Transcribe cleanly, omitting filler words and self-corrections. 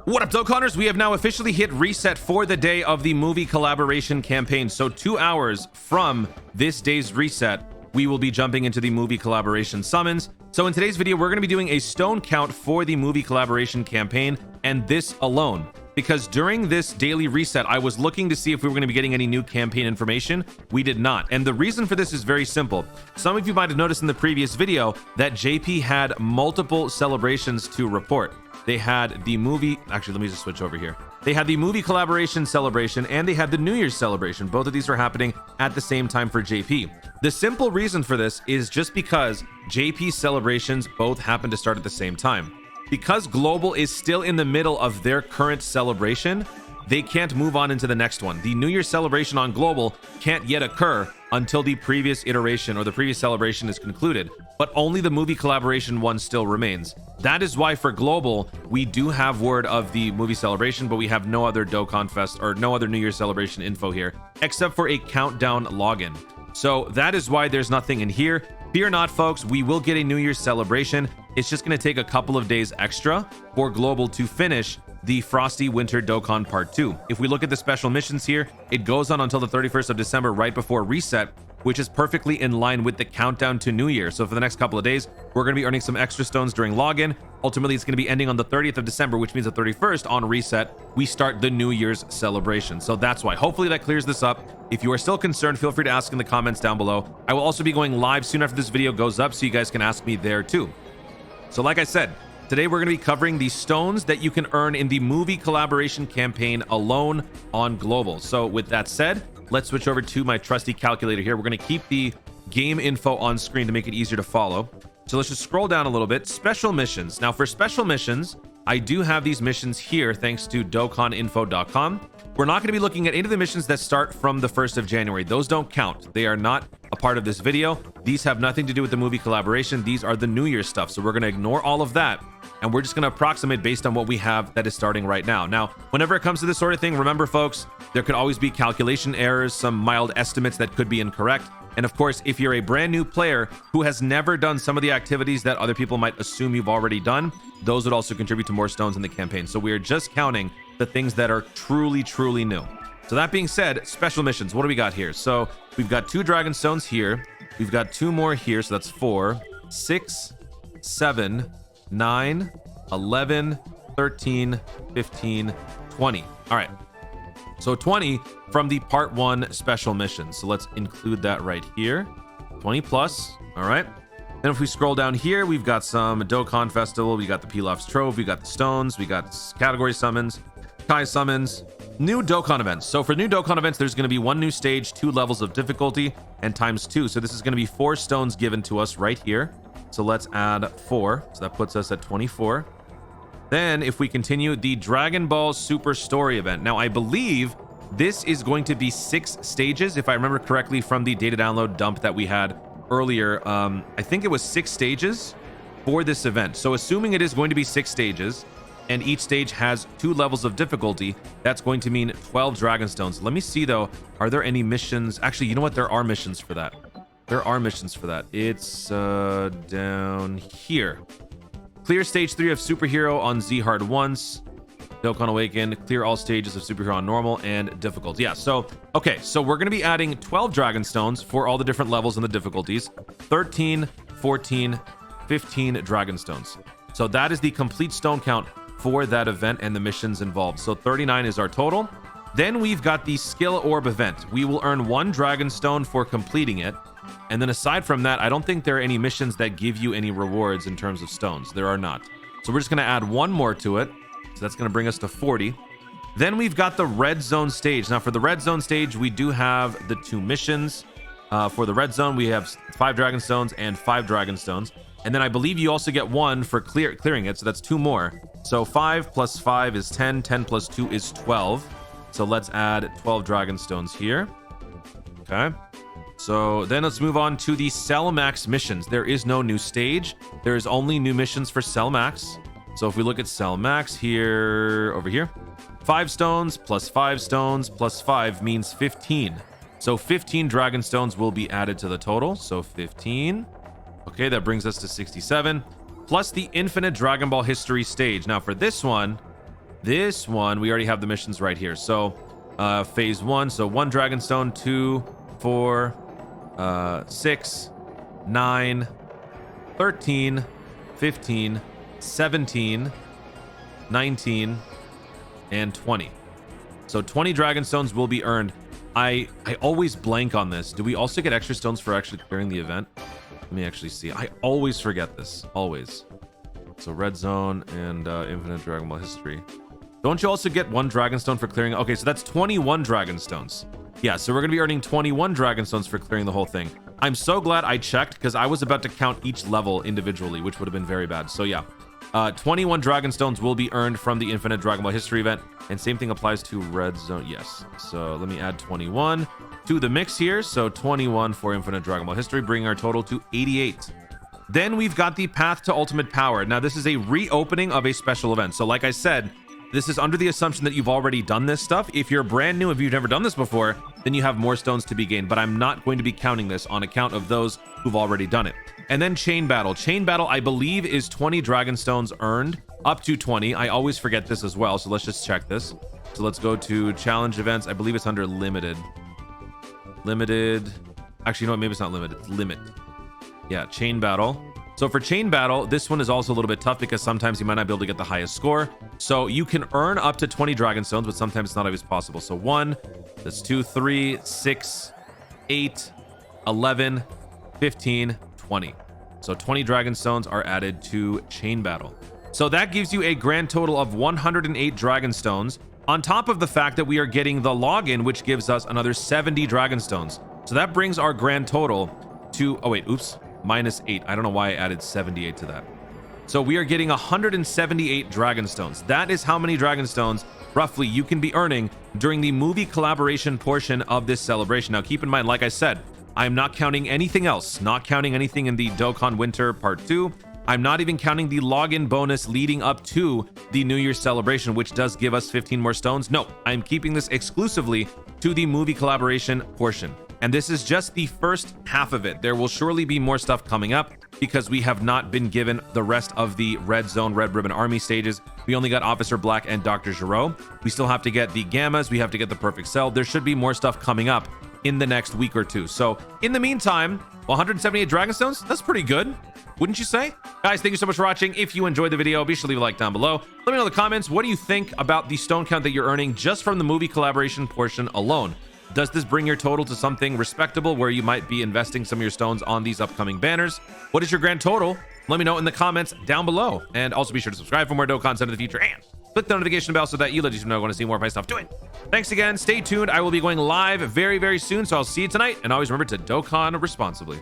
What up, Dokkanners? We have now officially hit reset for the day of the movie collaboration campaign. So 2 hours from this day's reset, we will be jumping into the movie collaboration summons. So in today's video, we're going to be doing a stone count for the movie collaboration campaign, and this alone. Because during this daily reset, I was looking to see if we were going to be getting any new campaign information. We did not. And the reason for this is very simple. Some of you might have noticed in the previous video that JP had multiple celebrations to report. They had the movie, actually, let me just switch over here. They had the movie collaboration celebration and they had the New Year's celebration. Both of these were happening at the same time for JP. The simple reason for this is just because JP's celebrations both happen to start at the same time. Because Global is still in the middle of their current celebration, they can't move on into the next one. The New Year's celebration on Global can't yet occur until the previous iteration or the previous celebration is concluded, but only the movie collaboration one still remains. That is why for Global, we do have word of the movie celebration, but we have no other Dokkan Fest or no other New Year's celebration info here, except for a countdown login. So that is why there's nothing in here. Fear not, folks, we will get a New Year's celebration. It's just going to take a couple of days extra for Global to finish the Frosty Winter Dokkan Part 2. If we look at the special missions here, it goes on until the 31st of December, right before reset, which is perfectly in line with the countdown to New Year. So for the next couple of days, we're going to be earning some extra stones during login. Ultimately, it's going to be ending on the 30th of December, which means the 31st on reset, we start the New Year's celebration. So that's why. Hopefully that clears this up. If you are still concerned, feel free to ask in the comments down below. I will also be going live soon after this video goes up, so you guys can ask me there too. So like I said, today we're going to be covering the stones that you can earn in the movie collaboration campaign alone on Global. So with that said, let's switch over to my trusty calculator here. We're going to keep the game info on screen to make it easier to follow. So let's just scroll down a little bit. Special missions. Now for special missions, I do have these missions here thanks to DokkanInfo.com. We're not going to be looking at any of the missions that start from the 1st of January. Those don't count. They are not a part of this video. These have nothing to do with the movie collaboration. These are the New Year's stuff. So we're going to ignore all of that. And we're just going to approximate based on what we have that is starting right now. Now, whenever it comes to this sort of thing, remember, folks, there could always be calculation errors, some mild estimates that could be incorrect. And of course, if you're a brand new player who has never done some of the activities that other people might assume you've already done, those would also contribute to more stones in the campaign. So we are just counting the things that are truly, truly new. So that being said, special missions, what do we got here? So we've got 2 dragon stones here. We've got 2 more here. So that's 4, 6, 7, 9, 11, 13, 15, 20. All right. So 20 from the part 1 special mission. So let's include that right here. 20 plus. All right. Then if we scroll down here, we've got some Dokkan Festival. We got the Pilaf's Trove. We got the stones. We got category summons, Kai summons, new Dokkan events. So for new Dokkan events, there's going to be 1 new stage, 2 levels of difficulty, and times 2. So this is going to be 4 stones given to us right here. So let's add 4. So that puts us at 24. Then if we continue, the Dragon Ball Super Story event. Now, I believe this is going to be 6 stages, if I remember correctly from the data download dump that we had earlier. I think it was 6 stages for this event. So assuming it is going to be 6 stages, and each stage has 2 levels of difficulty, that's going to mean 12 Dragon Stones. Let me see, though, are there any missions? Actually, you know what? There are missions for that. There are missions for that. It's down here. Clear stage 3 of Superhero on Z Hard once. Dokkan Awaken. Clear all stages of Superhero on normal and difficult. Yeah, so, okay. So we're going to be adding 12 Dragon Stones for all the different levels and the difficulties. 13, 14, 15 Dragon Stones. So that is the complete stone count for that event and the missions involved. So 39 is our total. Then we've got the Skill Orb event. We will earn 1 Dragon Stone for completing it. And then aside from that, I don't think there are any missions that give you any rewards in terms of stones. There are not. So we're just going to add 1 more to it. So that's going to bring us to 40. Then we've got the Red Zone stage. Now for the Red Zone stage, we do have the 2 missions. For the Red Zone, we have 5 Dragon Stones and 5 Dragon Stones. And then I believe you also get 1 for clearing it. So that's 2 more. So 5 plus 5 is 10. 10 plus 2 is 12. So let's add 12 Dragon Stones here. Okay. So then let's move on to the Cell Max missions. There is no new stage. There is only new missions for Cell Max. So if we look at Cell Max here, over here, 5 stones plus 5 stones plus 5 means 15. So 15 Dragon Stones will be added to the total. So 15. Okay, that brings us to 67. Plus the Infinite Dragon Ball History stage. Now for this one, This one, we already have the missions right here. So phase 1, so 1 Dragonstone, 2, 4, 6, 9, 13, 15, 17, 19, and 20. So 20 Dragonstones will be earned. I always blank on this. Do we also get extra stones for actually clearing the event? Let me actually see. I always forget this. Always. So red zone and infinite Dragon Ball history. Don't you also get 1 Dragonstone for clearing? Okay, so that's 21 Dragonstones. Yeah, so we're going to be earning 21 Dragonstones for clearing the whole thing. I'm so glad I checked because I was about to count each level individually, which would have been very bad. So yeah, 21 Dragonstones will be earned from the infinite Dragon Ball history event. And same thing applies to red zone. Yes. So let me add 21 to the mix here. So 21 for infinite Dragon Ball history, bringing our total to 88. Then we've got the path to ultimate power. Now this is a reopening of a special event. So like I said, this is under the assumption that you've already done this stuff. If you're brand new, if you've never done this before, then you have more stones to be gained. But I'm not going to be counting this on account of those who've already done it. And then chain battle. Chain battle, I believe, is 20 Dragonstones earned, up to 20. I always forget this as well, so let's just check this. So let's go to challenge events. I believe it's under limited. Limited. Actually, you know what? Maybe it's not limited. It's limit. Yeah, chain battle. So for chain battle, this one is also a little bit tough because sometimes you might not be able to get the highest score. So you can earn up to 20 Dragonstones, but sometimes it's not always possible. So 1, that's 2, 3, 6, 8, 11, 15, 20. So 20 Dragonstones are added to chain battle. So that gives you a grand total of 108 Dragonstones, on top of the fact that we are getting the login, which gives us another 70 Dragonstones. So that brings our grand total to, oh wait, oops, -8. I don't know why I added 78 to that. So we are getting 178 Dragonstones. That is how many Dragonstones roughly you can be earning during the movie collaboration portion of this celebration. Now keep in mind, like I said, I'm not counting anything else, not counting anything in the Dokkan Winter Part 2. I'm not even counting the login bonus leading up to the New Year's celebration, which does give us 15 more stones. No, I'm keeping this exclusively to the movie collaboration portion. And this is just the first half of it. There will surely be more stuff coming up because we have not been given the rest of the Red Zone, Red Ribbon Army stages. We only got Officer Black and Dr. Gero. We still have to get the Gammas. We have to get the Perfect Cell. There should be more stuff coming up in the next week or two. So in the meantime, 178 Dragonstones, that's pretty good, wouldn't you say? Guys, thank you so much for watching. If you enjoyed the video, be sure to leave a like down below. Let me know in the comments, what do you think about the stone count that you're earning just from the movie collaboration portion alone? Does this bring your total to something respectable where you might be investing some of your stones on these upcoming banners? What is your grand total? Let me know in the comments down below. And also be sure to subscribe for more Dokkan content in the future and click the notification bell so that you let you know when I want to see more of my stuff doing. Thanks again. Stay tuned. I will be going live very, very soon. So I'll see you tonight. And always remember to Dokkan responsibly.